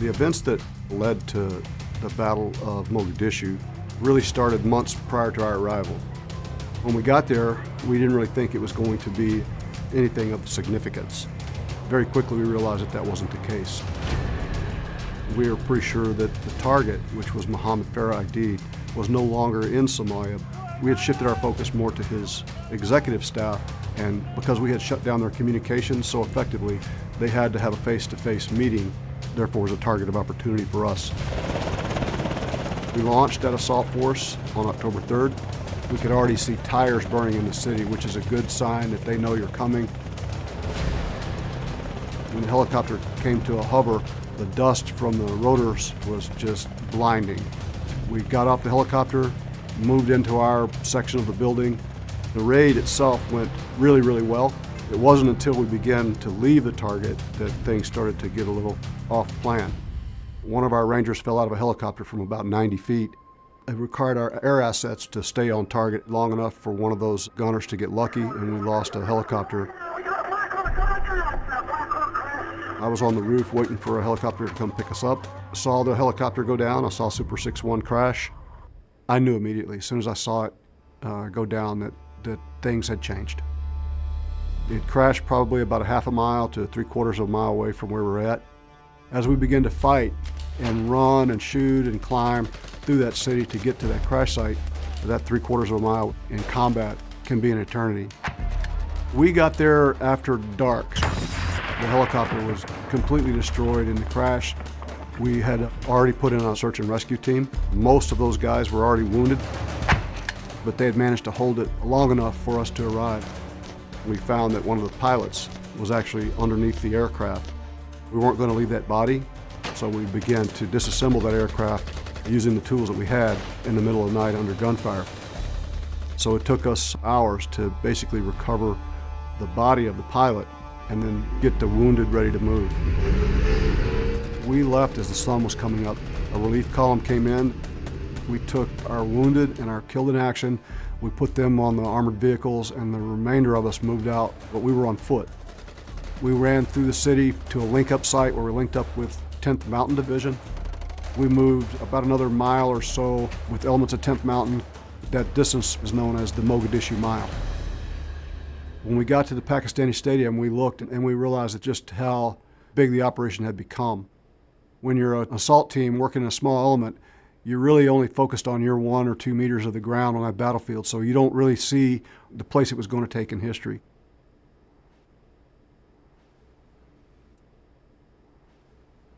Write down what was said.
The events that led to the Battle of Mogadishu really started months prior to our arrival. When we got there, we didn't really think it was going to be anything of significance. Very quickly we realized that that wasn't the case. We were pretty sure that the target, which was Mohammed Farah ID, was no longer in Somalia. We had shifted our focus more to his executive staff, and because we had shut down their communications so effectively, they had to have a face-to-face meeting. Therefore, it was a target of opportunity for us. We launched that assault force on October 3rd. We could already see tires burning in the city, which is a good sign that they know you're coming. When the helicopter came to a hover, the dust from the rotors was just blinding. We got off the helicopter, moved into our section of the building. The raid itself went really, really well. It wasn't until we began to leave the target that things started to get a little off plan. One of our Rangers fell out of a helicopter from about 90 feet. It required our air assets to stay on target long enough for one of those gunners to get lucky, and we lost a helicopter. I was on the roof waiting for a helicopter to come pick us up. I saw the helicopter go down. I saw Super 6-1 crash. I knew immediately, as soon as I saw it go down, that things had changed. It crashed probably about a half a mile to 3/4 of a mile away from where we're at. As we began to fight and run and shoot and climb through that city to get to that crash site, that 3/4 of a mile in combat can be an eternity. We got there after dark. The helicopter was completely destroyed in the crash. We had already put in a search and rescue team. Most of those guys were already wounded, but they had managed to hold it long enough for us to arrive. We found that one of the pilots was actually underneath the aircraft. We weren't going to leave that body, so we began to disassemble that aircraft using the tools that we had in the middle of the night under gunfire. So it took us hours to basically recover the body of the pilot and then get the wounded ready to move. We left as the sun was coming up. A relief column came in. We took our wounded and our killed in action. We put them on the armored vehicles, and the remainder of us moved out, but we were on foot. We ran through the city to a link-up site where we linked up with 10th Mountain Division. We moved about another mile or so with elements of 10th Mountain. That distance is known as the Mogadishu Mile. When we got to the Pakistani stadium, we looked and we realized that just how big the operation had become. When you're an assault team working in a small element, you're really only focused on your 1 or 2 meters of the ground on that battlefield, so you don't really see the place it was going to take in history.